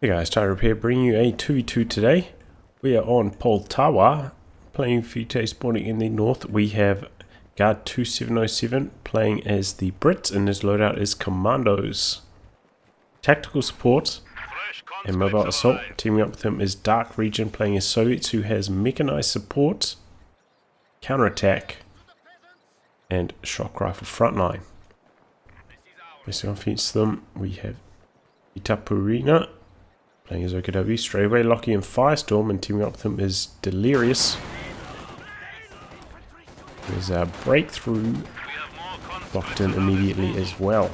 Hey guys, Tyler here, bringing you a 2v2 today. We are on Poltawa, playing Vitae spawning in the north. We have Guard2707 playing as the Brits, and his loadout is Commandos. Tactical support and mobile assault. Teaming up with him is DarkRegion playing as Soviets, who has mechanized support, counterattack, and shock rifle frontline. Facing off against them, we have Itaperuna playing as OKW, straight away locking in Firestorm, and teaming up with him is Deliri0us. There's a breakthrough locked in immediately as well.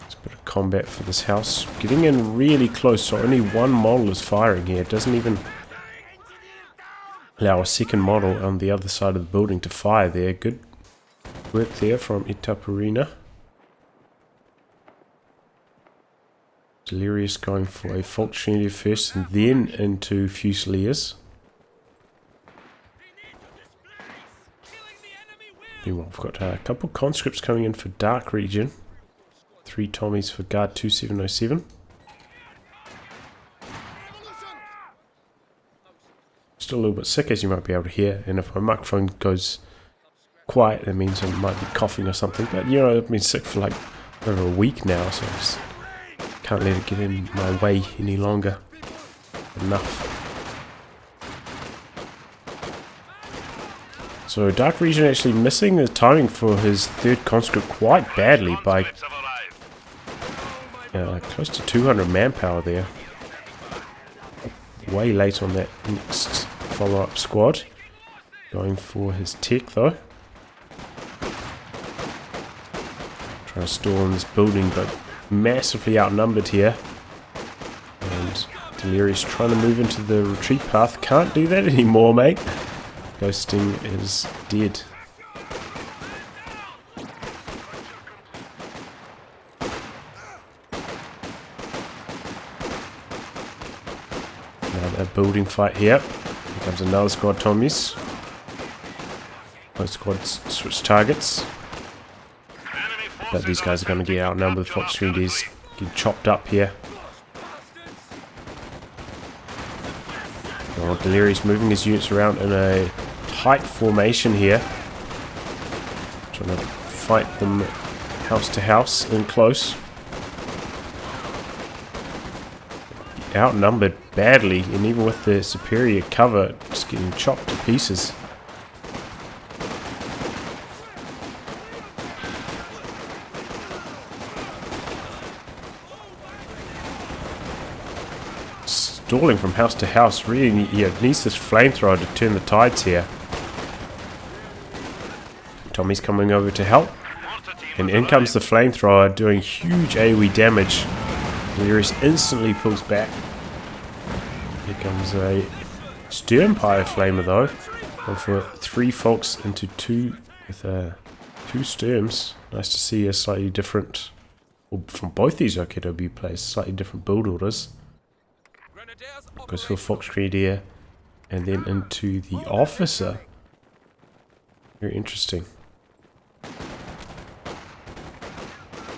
It's a bit of combat for this house. Getting in really close, so only one model is firing here. It doesn't even allow a second model on the other side of the building to fire there. Good work there from Itaperuna. Deliri0us going for a Fault Trinity first and then into Fusiliers. Meanwhile, we've got a couple conscripts coming in for DarkRegion. 3 Tommies for Guard2707. Still a little bit sick, as you might be able to hear, and if my microphone goes quiet, that means I might be coughing or something. But you know, I've been sick for like over a week now, so I just can't let it get in my way any longer. Enough. So DarkRegion actually missing the timing for his third conscript quite badly by close to 200 manpower there. Way late on that next follow-up squad. Going for his tech though. Trying to stall in this building, but massively outnumbered here. And Deliri0us trying to move into the retreat path. Can't do that anymore, mate. Ghosting is dead. Another building fight here. Here comes another squad, Tommies. Both squads switch targets. But these guys are going to get outnumbered. Fox 3Ds getting chopped up here. Oh, Deliri0us moving his units around in a tight formation here. Trying to fight them house to house in close. Outnumbered badly, and even with their superior cover, just getting chopped to pieces. Stalling from house to house, really needs this flamethrower to turn the tides here. Tommy's coming over to help, and in comes the flamethrower doing huge AoE damage. Deliri0us instantly pulls back. Here comes a Sternpire flamer though. Going for 3 folks into 2 with 2 Sturms. Nice to see a slightly different, well, from both these OKW players, slightly different build orders. Goes for Fox Grenadier and then into the Officer. Very interesting.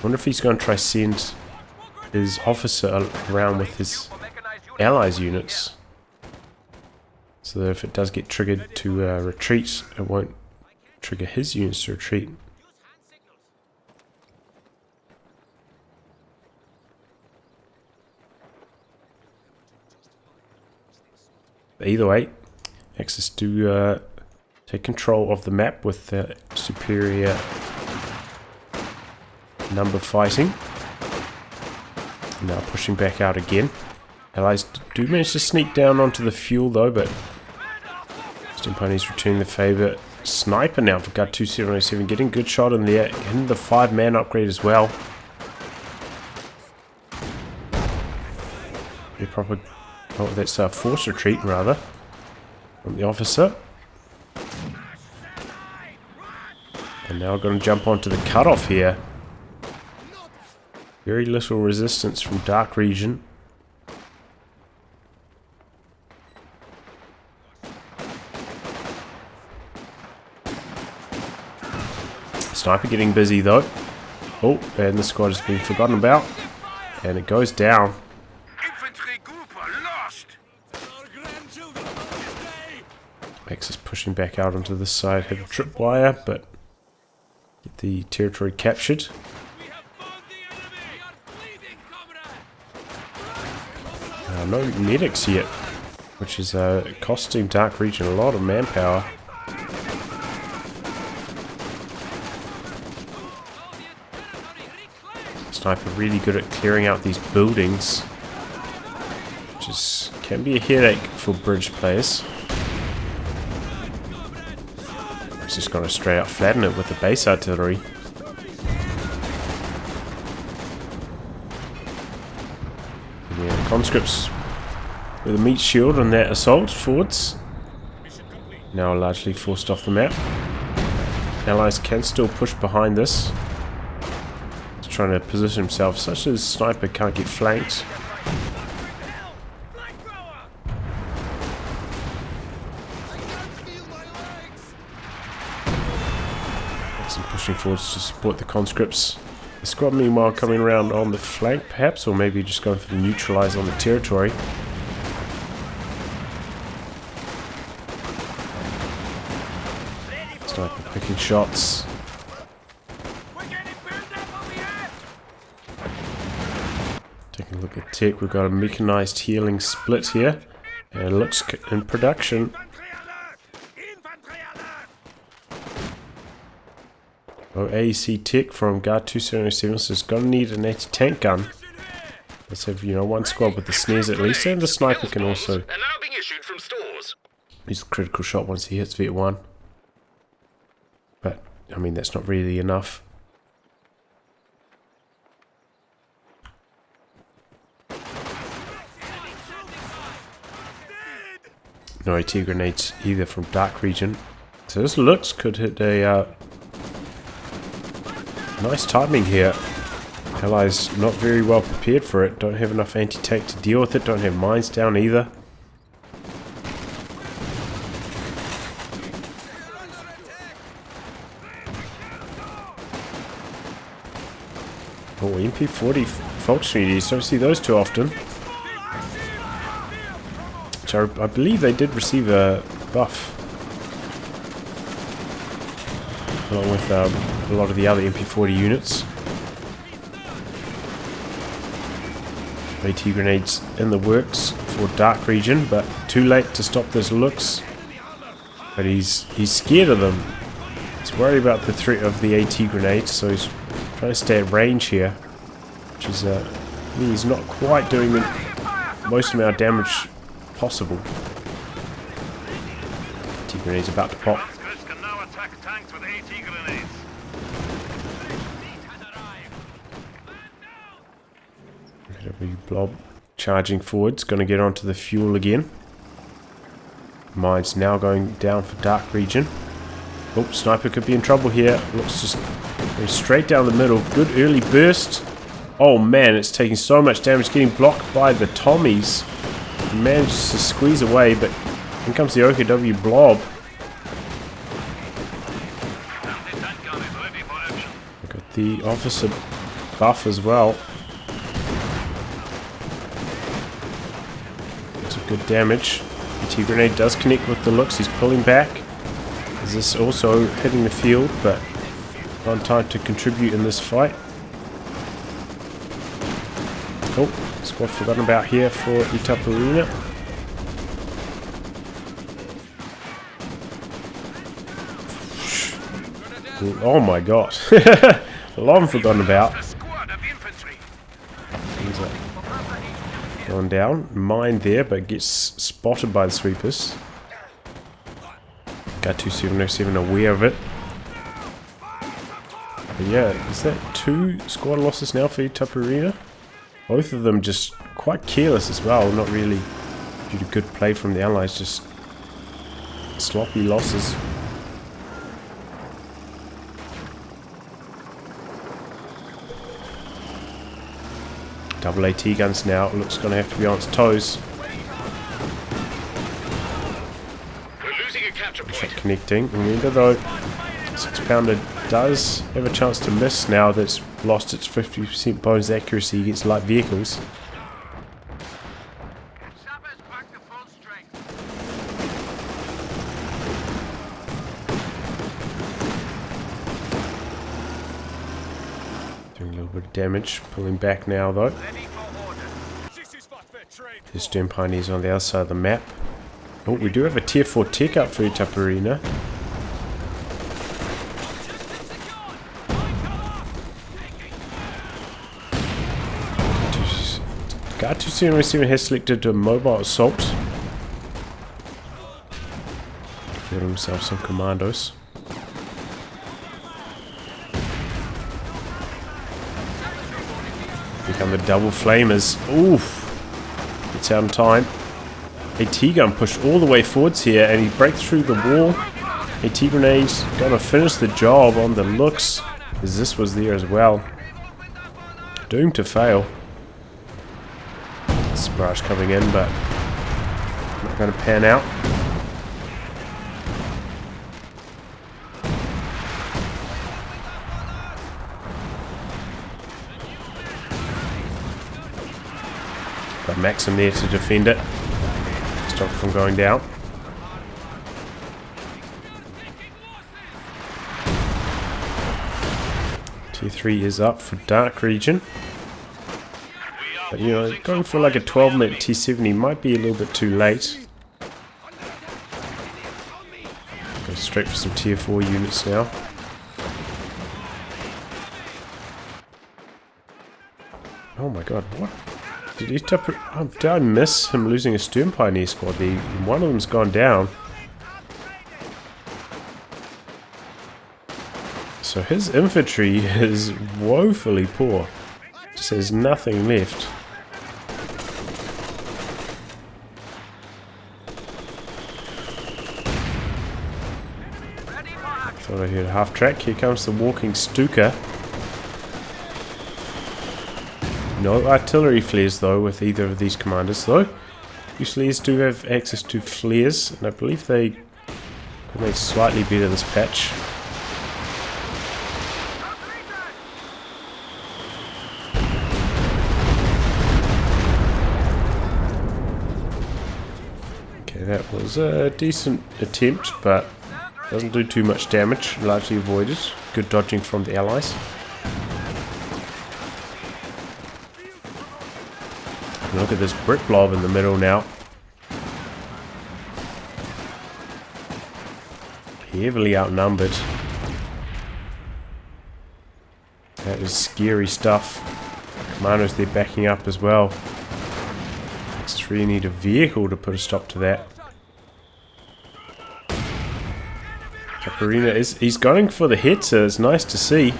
Wonder if he's going to try send his Officer around with his allies units, so that if it does get triggered to retreat, it won't trigger his units to retreat. Either way, Axis do take control of the map with the superior number fighting. Now pushing back out again. Allies do manage to sneak down onto the fuel though, but Stimponi's returning the favour. Sniper now for Guard2707, getting good shot in there, getting the 5-man upgrade as well. They're probably... oh, that's a forced retreat, rather, from the Officer. And now we're going to jump onto the cutoff here. Very little resistance from DarkRegion. Sniper getting busy though. Oh, and the squad has been forgotten about. And it goes down. Max is pushing back out onto this side. Hit a tripwire, but get the territory captured. No medics yet, which is costing DarkRegion a lot of manpower. Sniper really good at clearing out these buildings, which can be a headache for bridge players. He's just going to straight out flatten it with the base artillery. And yeah, conscripts with a meat shield on that assault forwards. Now largely forced off the map. Allies can still push behind this. He's trying to position himself such as sniper can't get flanked. Some pushing forwards to support the conscripts. The squad meanwhile coming around on the flank perhaps, or maybe just going for the neutralize on the territory. Sniper picking shots. Taking a look at tech, we've got a mechanized healing split here. And it looks in production. Oh, AEC tech from Guard2707, so it's gonna need an anti-tank gun. Let's have, you know, one squad with the snares at least, and the sniper can also use the critical shot once he hits Vet 1. But, I mean, that's not really enough. No AT grenades either from DarkRegion. So this looks could hit a nice timing here. Allies not very well prepared for it. Don't have enough anti-tank to deal with it. Don't have mines down either. Oh, MP40 Volkswagen, don't see those too often. Which I believe they did receive a buff. Along with a lot of the other MP40 units. AT grenades in the works for DarkRegion, but too late to stop those looks. But he's scared of them. He's worried about the threat of the AT grenades, so he's trying to stay at range here, which is he's not quite doing the most amount of damage possible. AT grenades about to pop. Blob charging forwards, going to get onto the fuel again. Mines now going down for DarkRegion. Oh, sniper could be in trouble here. Looks just going straight down the middle. Good early burst. Oh man, it's taking so much damage, getting blocked by the Tommies. He manages to squeeze away, but in comes the OKW blob. Got the officer buff as well. Good damage. The T-grenade does connect with the looks. He's pulling back. Is this also hitting the field, but not in time to contribute in this fight. Oh, squad forgotten about here for Itaperuna. Oh my god. Long forgotten about. Going down. Mine there, but gets spotted by the sweepers. Guard2707 aware of it. But yeah, is that 2 squad losses now for Itaperuna? Both of them just quite careless as well. Not really due to good play from the Allies, just sloppy losses. Double AT guns now. Looks going to have to be on its toes. We're losing a capture point. Shot connecting. Remember though, 6-pounder does have a chance to miss now. That's lost its 50% bonus accuracy against light vehicles. Doing a little bit of damage, pulling back now though. The stern pioneers on the other side of the map. Oh, we do have a tier 4 tech up for Itaperuna. Guard2707 has selected a mobile assault. Got himself some commandos. Become the double flamers. Oof! It's out in time. AT gun pushed all the way forwards here, and he breaks through the wall. AT grenades gonna finish the job on the looks, as this was there as well. Doomed to fail. This barrage coming in, but not gonna pan out. Got Maxim there to defend it. Stop it from going down. Tier 3 is up for DarkRegion. But you know, going for like a 12-minute T70 might be a little bit too late. Go straight for some tier 4 units now. Oh my god, what? Did I miss him losing a stern pioneer squad there? One of them's gone down. So his infantry is woefully poor. Just has nothing left. Thought I heard a half track. Here comes the walking Stuka. No artillery flares though with either of these commanders though. These flares do have access to flares, and I believe they made slightly better this patch. Okay, that was a decent attempt, but doesn't do too much damage, largely avoided. Good dodging from the allies. Look at this brick blob in the middle now. Heavily outnumbered. That is scary stuff. Commandos there backing up as well. Just really need a vehicle to put a stop to that. Itaperuna he's going for the hit, so it's nice to see.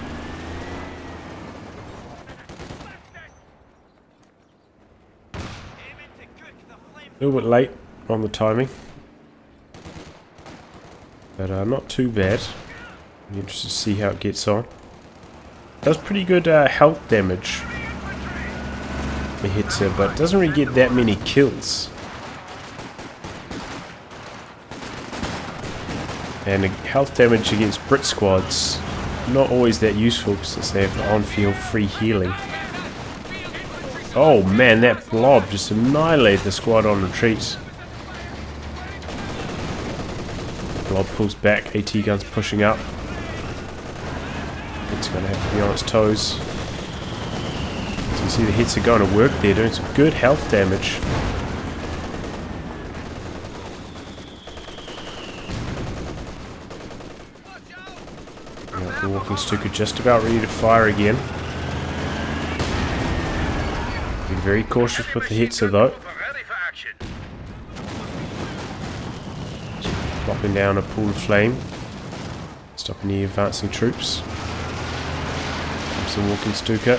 A little bit late on the timing, but not too bad. I'm interested to see how it gets on. Does pretty good health damage. It hits her, but doesn't really get that many kills. And health damage against Brit squads, not always that useful since they have on-field free healing. Oh man, that blob just annihilated the squad on retreat. Blob pulls back, AT guns pushing up. It's going to have to be on its toes. So you see the hits are going to work there, doing some good health damage. The walking Stuka just about ready to fire again. Be very cautious with the hits though. Dropping down a pool of flame. Stopping the advancing troops. Some walking Stuka.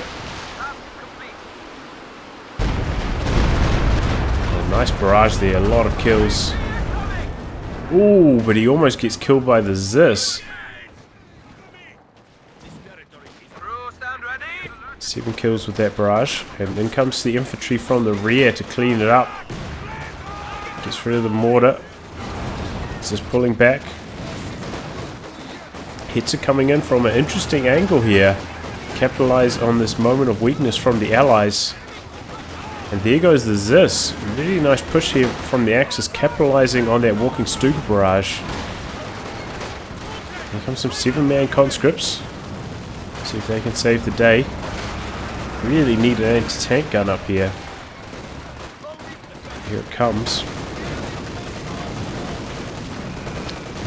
Oh, nice barrage there, a lot of kills. Ooh, but he almost gets killed by the Zis. 7 kills with that barrage, and then comes the infantry from the rear to clean it up. Gets rid of the mortar. It's just pulling back. Hits are coming in from an interesting angle here. capitalize on this moment of weakness from the Allies. And there goes the Zis. Really nice push here from the Axis, capitalizing on that walking Stuka barrage. Here comes some 7-man conscripts. See if they can save the day. Really need an anti-tank gun up here. Here it comes.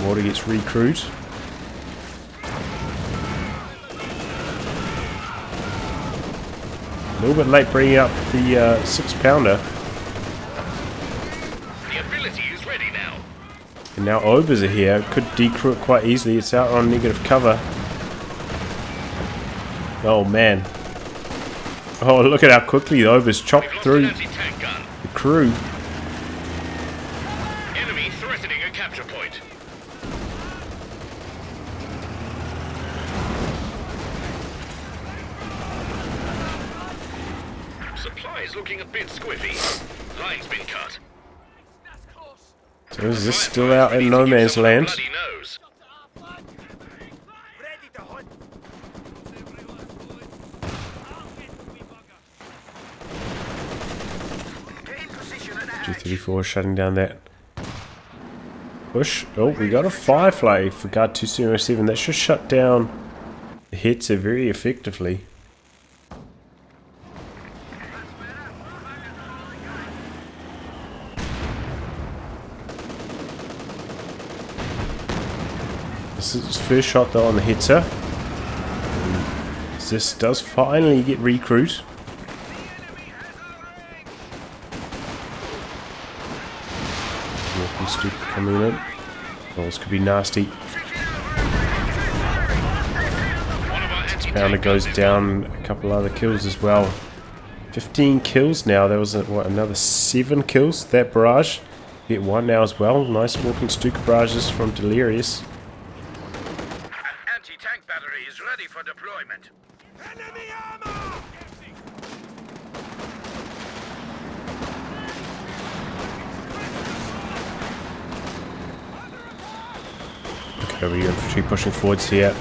Mortar gets recruit. A little bit late bringing up the 6-pounder. The ability is ready now. And now Obers are here. Could decrew it quite easily. It's out on negative cover. Oh man. Oh, look at how quickly the Obers chopped through the crew. Enemy threatening a capture point. Supplies looking a bit squiffy. Line's been cut. So is this still out in no man's land? Bloody nose. G34 shutting down that push. Oh, we got a Firefly for Guard2707. That should shut down the hits very effectively. This is his first shot though on the Hetzer. This does finally get recruit. Walking Stuka coming in. Oh, this could be nasty. 6-pounder goes down, a couple other kills as well. 15 kills now. There was another 7 kills. That barrage. Get 1 now as well. Nice walking Stuka barrages from Deliri0us. Anti-tank battery is ready for deployment. Enemy armor! Look over your infantry pushing forwards here.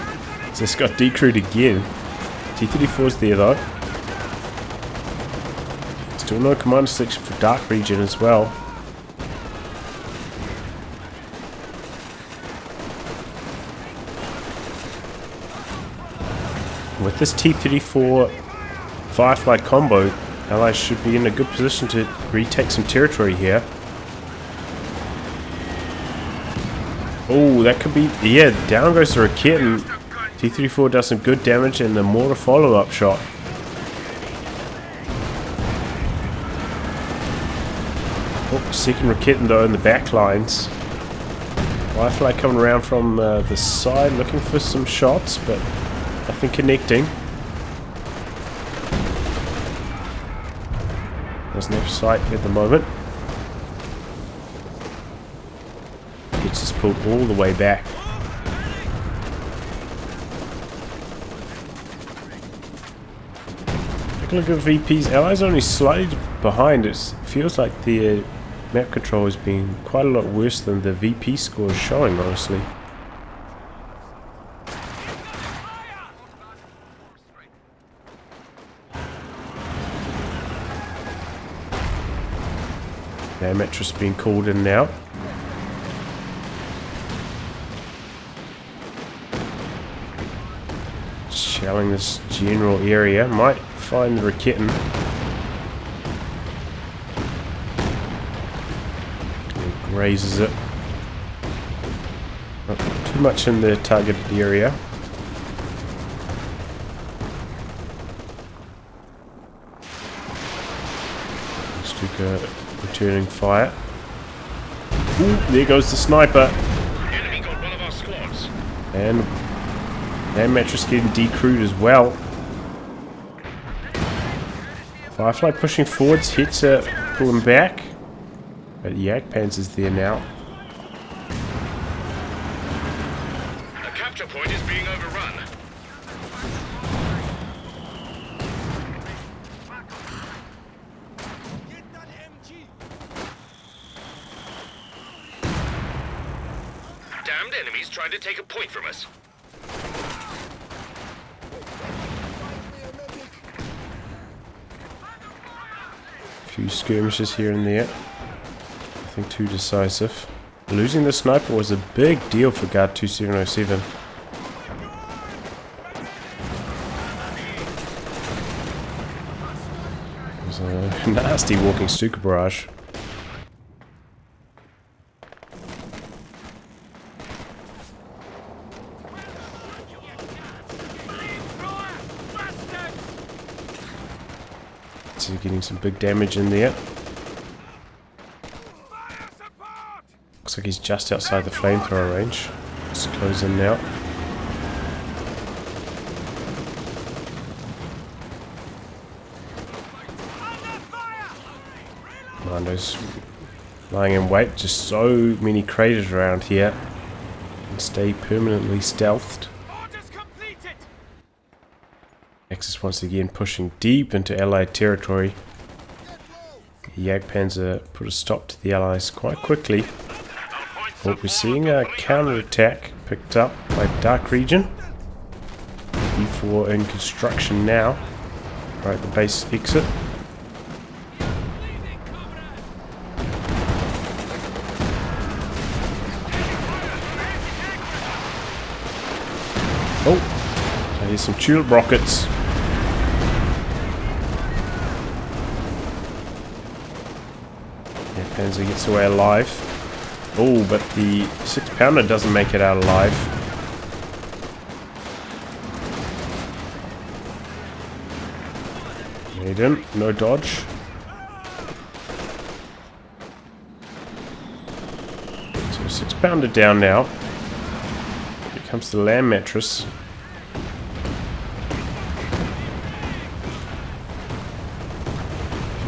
So this got decrewed again. T-34's there though. Still no commander selection for DarkRegion as well. With this T-34 Firefly combo, Allies should be in a good position to retake some territory here. Oh, that could be... Yeah, down goes the Rakit and T-34 does some good damage and the mortar follow-up shot. Oh, second Rakit though in the back lines. Firefly coming around from the side looking for some shots, but nothing connecting. There's no sight at the moment. It's just pulled all the way back. Take a look at VP's allies only slightly behind. It feels like the map control has been quite a lot worse than the VP score is showing, honestly. Now mattress being called in now. Shelling this general area. Might find the Raketin. Grazes it. Not too much in the targeted area. Stuka returning fire. Ooh, there goes the sniper. Enemy got one of our squads. And mattress getting decrewed as well. Firefly pushing forwards, hits pulling back. But the Jagdpanzer is there now. The capture point is being overrun. Damned enemies trying to take a point from us. few skirmishes here and there. Nothing too decisive. Losing the sniper was a big deal for Guard2707. It was a nasty walking Stuka barrage. So getting some big damage in there. Looks like he's just outside the flamethrower range. Let's close in now. Commandos lying in wait. Just so many craters around here. And stay permanently stealthed. Axis once again pushing deep into Allied territory. The Jagdpanzer put a stop to the Allies quite quickly. But we're seeing a counter-attack picked up by DarkRegion. B4 in construction now. Right, the base exit. Oh, I hear some tulip rockets. Panzer gets away alive. Oh, but the 6-pounder doesn't make it out alive. Maiden, no dodge. So 6-pounder down now. Here comes the land mattress.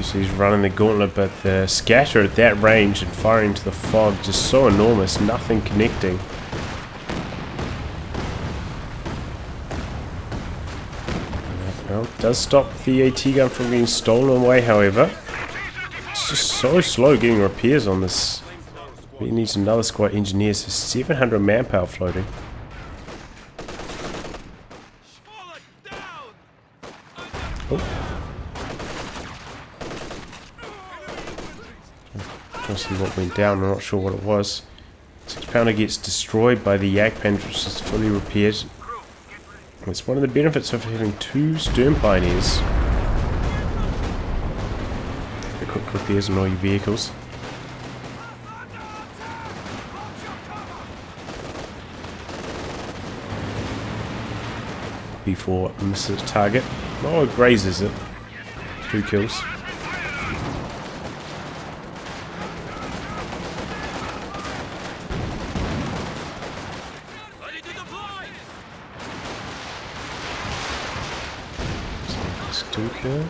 So he's running the gauntlet, but the scatter at that range and firing into the fog just so enormous, nothing connecting. Well, it does stop the AT gun from being stolen away, however. It's just so slow getting repairs on this. He needs another squad engineers, so 700 manpower floating. Oh. See what went down, I'm not sure what it was. 6-pounder gets destroyed by the Jagdpanzer, which is fully repaired. It's one of the benefits of having 2 stern pioneers. The quick repairs on all your vehicles. B4 misses target. Oh, it grazes it. 2 kills. Stuka.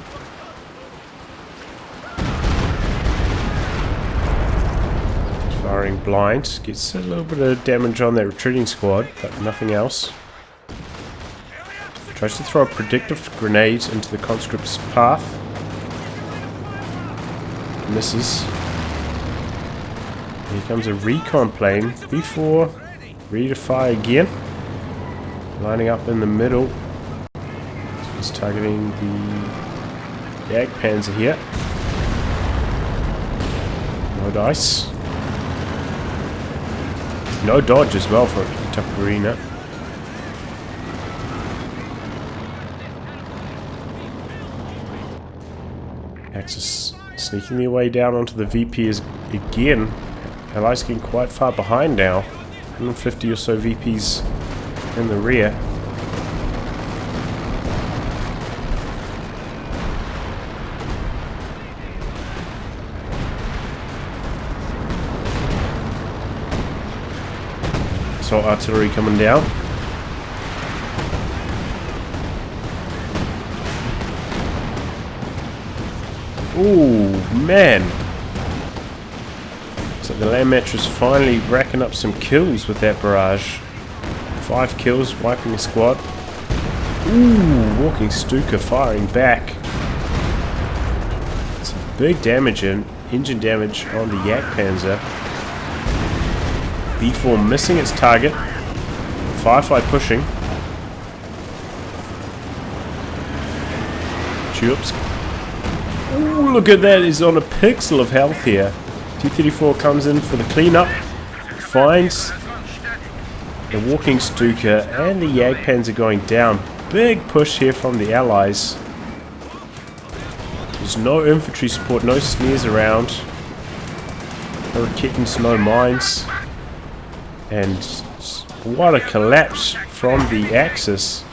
Firing blind. Gets a little bit of damage on that retreating squad, but nothing else. Tries to throw a predictive grenade into the conscript's path. Misses. Here comes a recon plane. B4 ready to fire again. Lining up in the middle. He's targeting the Jagdpanzer here. No dice. No dodge as well for Itaperuna. Axis sneaking their way down onto the VP is again. Allies getting quite far behind now. 150 or so VPs in the rear. Assault artillery coming down. Ooh, man. So the land mattress finally racking up some kills with that barrage. 5 kills, wiping a squad. Ooh, walking Stuka firing back. Some big damage in, engine damage on the Jagdpanzer. B4 missing its target. Firefly pushing. Tulips Ooh, look at that. He's on a pixel of health here. T-34 comes in for the cleanup. Finds the walking Stuka and the Jagdpanzer going down. Big push here from the allies. There's no infantry support, no snares around. No Raketens, no mines. And what a collapse from the Axis.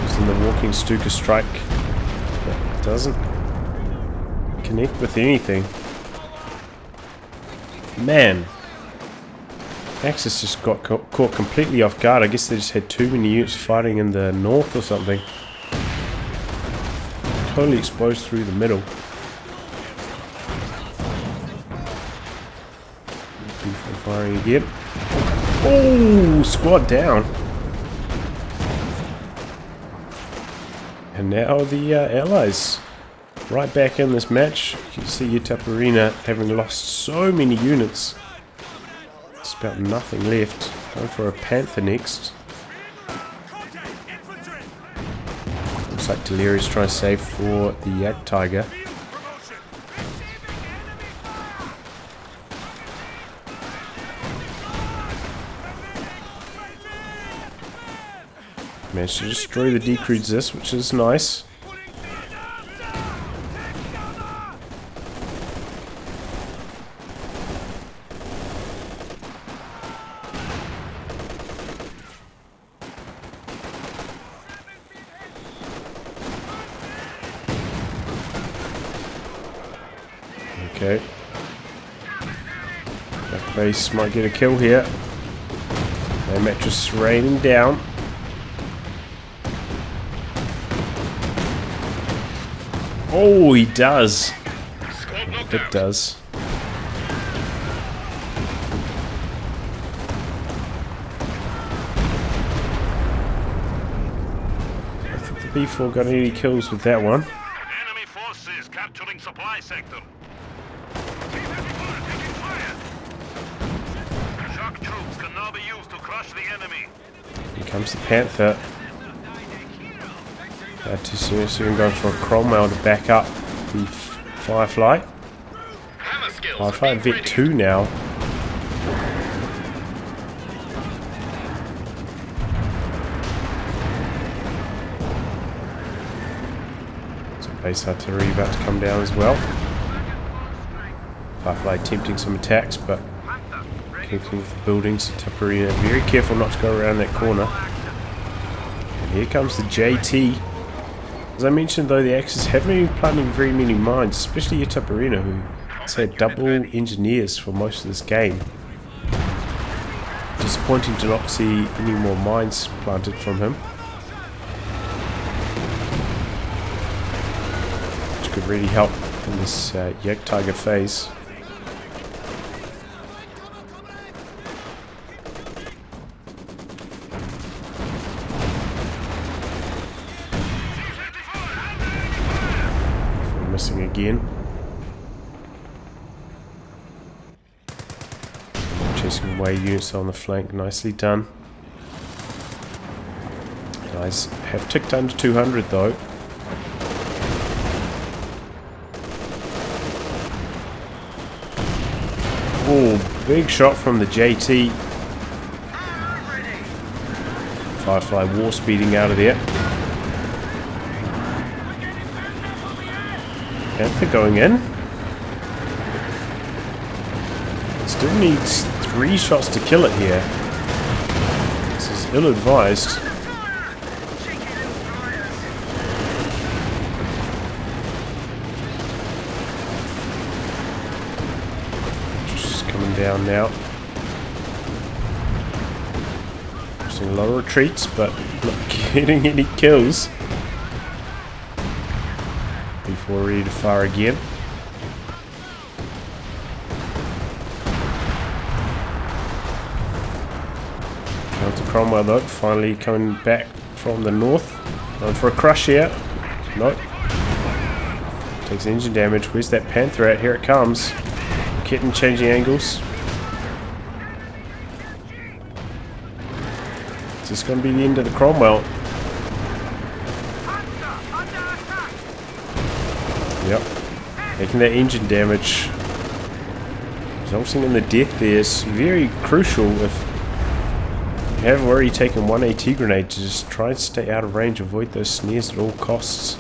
Using the walking Stuka strike. That doesn't connect with anything. Man. Axis just got caught completely off guard. I guess they just had too many units fighting in the north or something. Totally exposed through the middle. Firing again. Oh, squad down. And now the allies right back in this match. You can see Itaperuna having lost so many units. It's about nothing left. Going for a Panther next. Looks like Deliri0us trying to save for the Jagdtiger. Managed to destroy the DarkRegion, which is nice. Okay. That base might get a kill here. Their mattress raining down. Oh, he does. It does. I think the B4 got any kills with that one. Enemy forces capturing supply sector. Shock troops can now be used to crush the enemy. Here comes the Panther. Too soon going for a Cromwell to back up the Firefly. Firefly Vet 2 now. So base artillery about to come down as well. Firefly attempting some attacks, but connecting with the buildings. Itaperuna very careful not to go around that corner. And here comes the JT. As I mentioned though, the Axis haven't been planting very many mines, especially Itaperuna, who has had double engineers for most of this game. Disappointing to not see any more mines planted from him. Which could really help in this Jagdtiger phase. Missing again. Chasing away units on the flank, nicely done. Guys have ticked under 200 though. Oh, big shot from the JT. Firefly war speeding out of there. Panther going in. Still needs 3 shots to kill it here. This is ill-advised. Just coming down now. Using a lot of retreats, but not getting any kills. Before ready to fire again. Down to Cromwell though, finally coming back from the north. Going for a crush here. Nope. Takes engine damage. Where's that Panther at? Here it comes. Kitten changing angles. Is this going to be the end of the Cromwell? Yep. Taking that engine damage. Resulting in the death there is very crucial if you have already taken one AT grenade to just try and stay out of range, avoid those snares at all costs.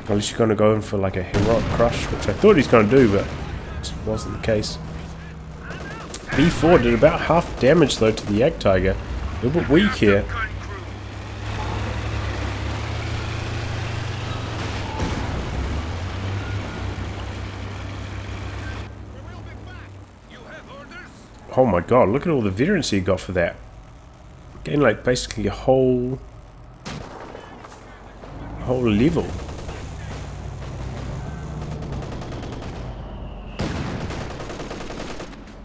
Unless you're going to go in for like a heroic crush, which I thought he's going to do, but it wasn't the case. B4 did about half damage though to the Yak Tiger. A little bit weak here. Oh my god, look at all the veterans he got for that. Getting like basically a whole level.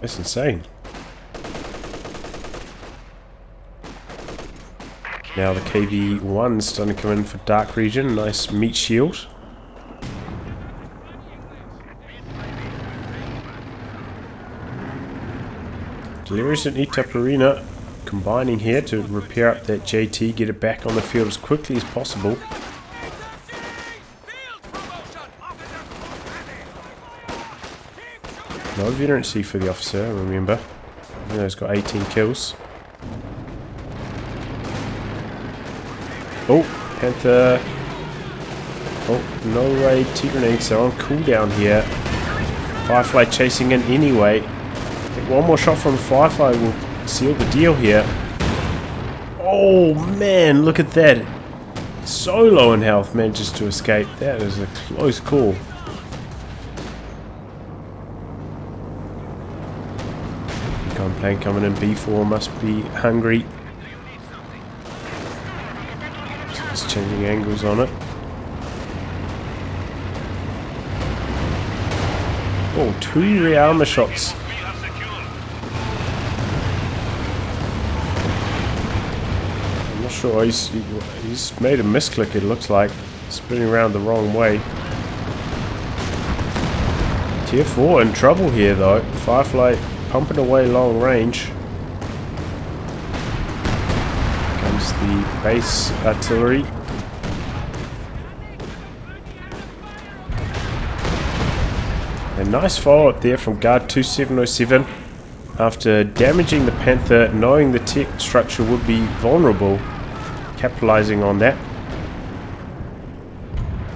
That's insane. Now the KV-1's starting to come in for DarkRegion. Nice meat shield. Deliri0us and Itaperuna combining here to repair up that JT, get it back on the field as quickly as possible. No veterancy for the officer, remember. Even though he's got 18 kills. Oh, Panther. Oh, no way. T-grenades are on cooldown here. Firefly chasing in anyway. One more shot from Firefly will seal the deal here. Oh man, look at that. So low in health, manages to escape. That is a close call. Recon plane coming in. B4 must be hungry. Just changing angles on it. Oh, 2 rearmor shots. Sure, he's made a misclick, it looks like. Spinning around the wrong way. Tier 4 in trouble here though. Firefly pumping away long range. Comes the base artillery. A nice follow-up there from Guard2707. After damaging the Panther, knowing the tech structure would be vulnerable. Capitalizing on that.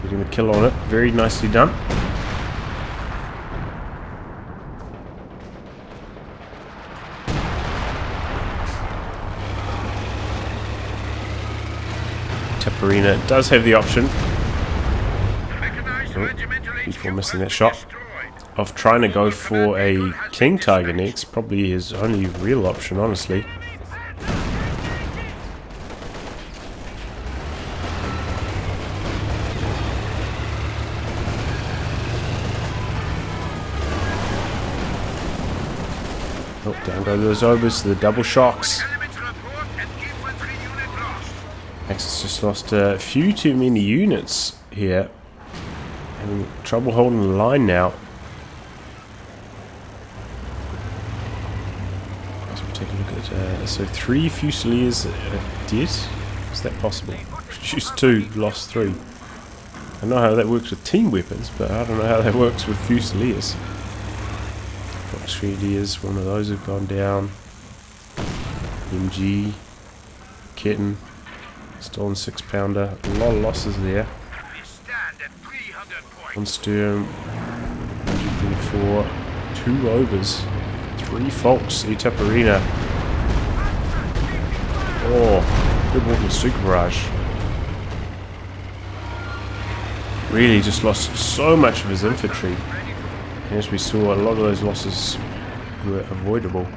Getting the kill on it. Very nicely done. Itaperuna does have the option. Before missing that shot. Of trying to go for a King Tiger next. Probably his only real option, honestly. Oh, down go those obers, the double shocks. Axis just lost a few too many units here. Having trouble holding the line now. Let's take a look at so 3 Fusiliers dead. Is that possible? Produced 2, lost 3. I know how that works with team weapons, but I don't know how that works with Fusiliers. Fusiliers, one of those have gone down. MG, Kitten, stolen 6-pounder, a lot of losses there. One Sturm, 134, 2 overs, 3 faults, Itaperuna. Oh, good walking super barrage. Really just lost so much of his infantry. And as we saw, a lot of those losses were avoidable.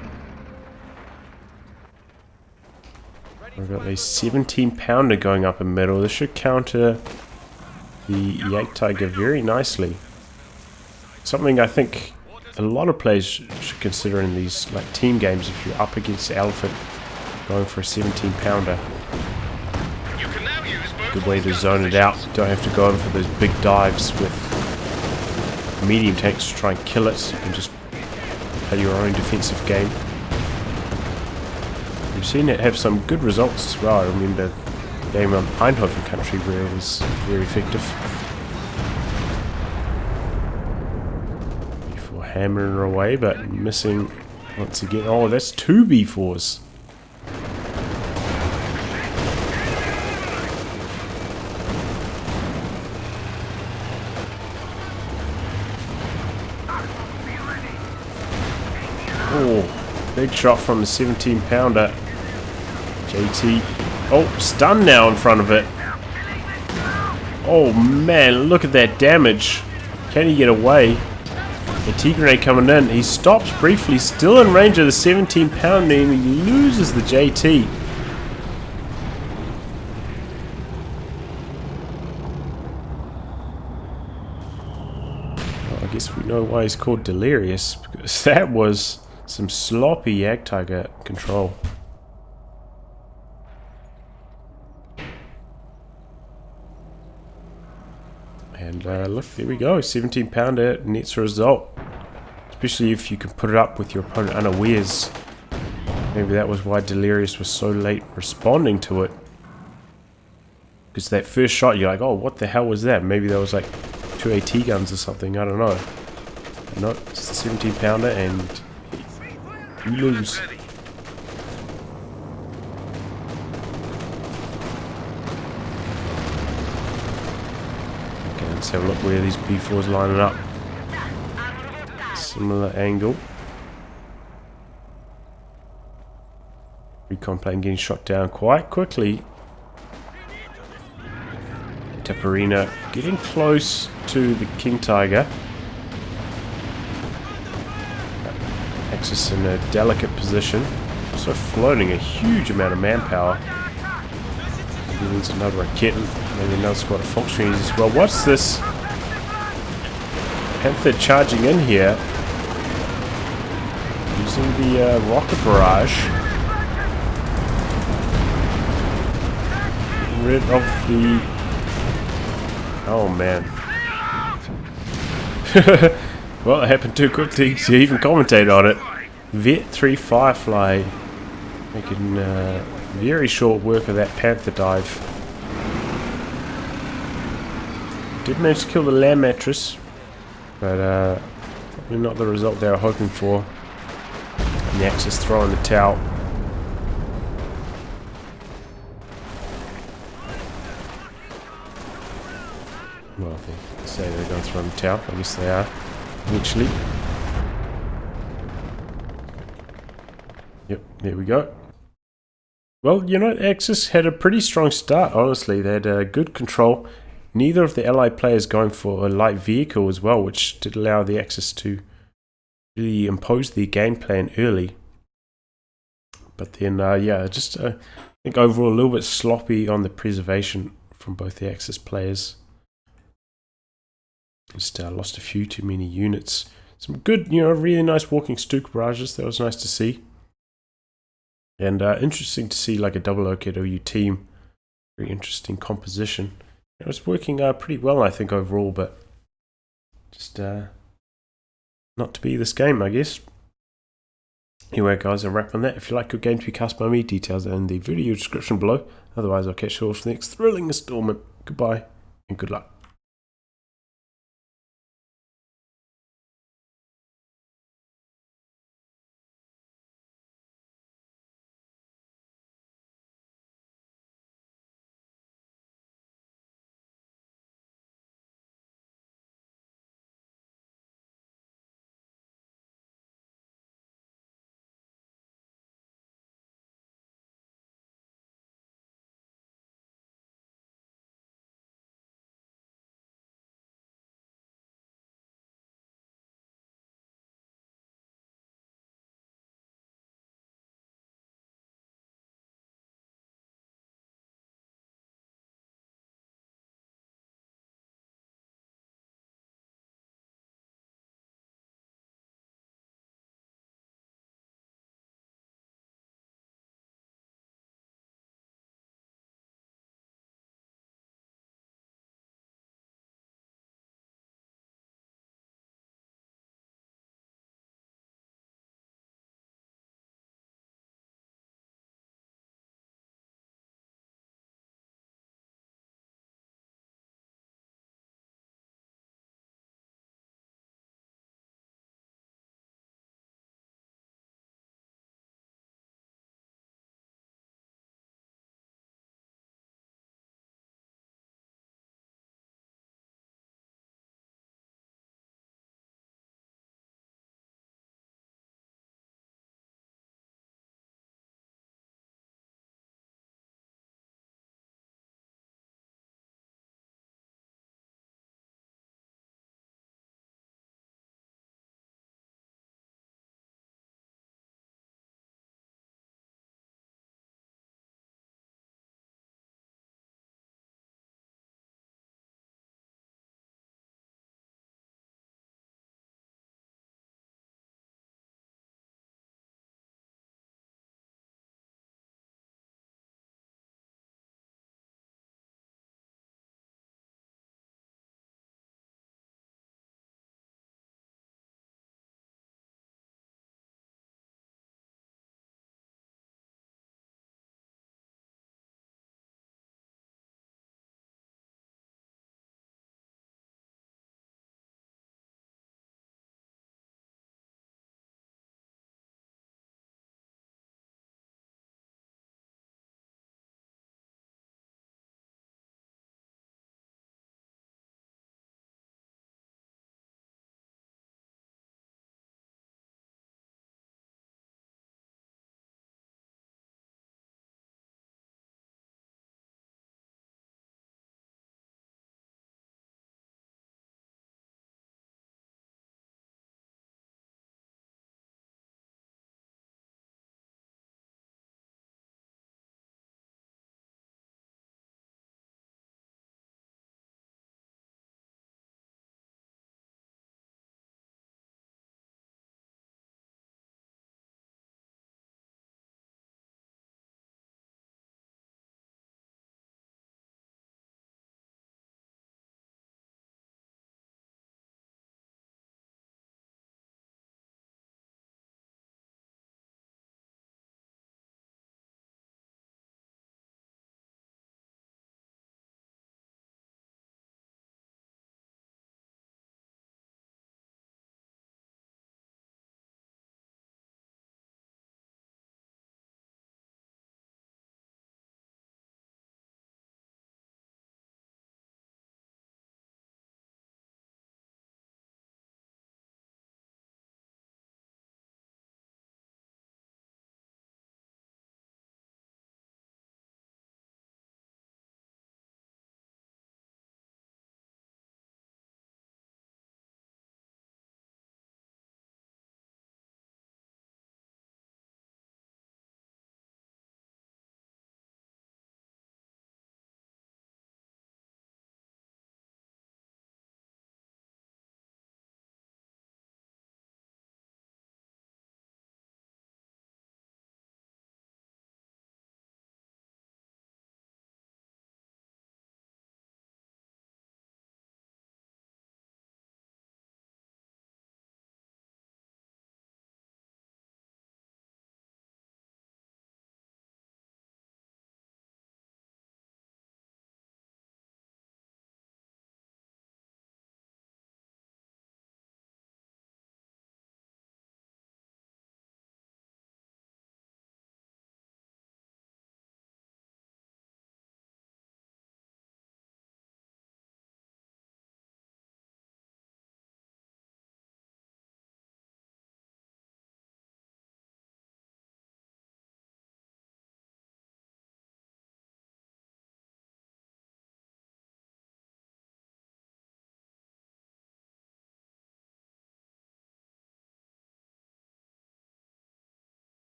We've got a 17-pounder going up in middle. This should counter the Yak Tiger very nicely. Something I think a lot of players should consider in these like team games if you're up against the Elephant going for a 17-pounder. Good way to zone it out. Don't have to go in for those big dives with medium tanks to try and kill it. You can just play your own defensive game. We've seen it have some good results as well. I remember the game on Eindhoven country where it was very effective. hammering away, but missing once again. Oh, that's 2 B4s. Oh, big shot from the 17-pounder. JT. Oh, stunned now in front of it. Oh man, look at that damage. Can he get away? The T-grenade coming in. He stops briefly, still in range of the 17-pounder, and he loses the JT. Well, I guess we know why he's called Deliri0us, because that was some sloppy Jagdtiger control. And look, there we go. 17-pounder nets a result. Especially if you can put it up with your opponent unawares. Maybe that was why Deliri0us was so late responding to it. Because that first shot, you're like, oh, what the hell was that? Maybe there was like 2 AT guns or something. I don't know. But no, it's the 17-pounder and you lose. Let's have a look where these B4s lining up. Similar angle. Recon plane getting shot down quite quickly. Itaperuna getting close to the King Tiger. Axis in a delicate position. Also floating a huge amount of manpower. He needs another rocket. Maybe another squad of Foxtrees as well. What's this? Panther charging in here. Using the rocket barrage. Getting rid of the... Oh man. Well, it happened too quickly to even commentate on it. Vet 3 Firefly. Making very short work of that Panther dive. Did manage to kill the land mattress, but probably not the result they were hoping for. And the Axis throwing the towel. Well, they say they're going to throw the towel. I guess they are, eventually. Yep, there we go. Well, you know, Axis had a pretty strong start, honestly. They had good control. Neither of the allied players going for a light vehicle as well, which did allow the Axis to really impose their game plan early. But then, yeah, just I think overall a little bit sloppy on the preservation from both the Axis players. Just lost a few too many units. Some good, you know, really nice walking Stuka barrages. That was nice to see. And interesting to see like a double OKW team. Very interesting composition. It was working pretty well, I think, overall, but just not to be this game, I guess. Anyway, guys, I'll wrap on that. If you like your game to be cast by me, details are in the video description below. Otherwise, I'll catch you all for the next thrilling installment. Goodbye, and good luck.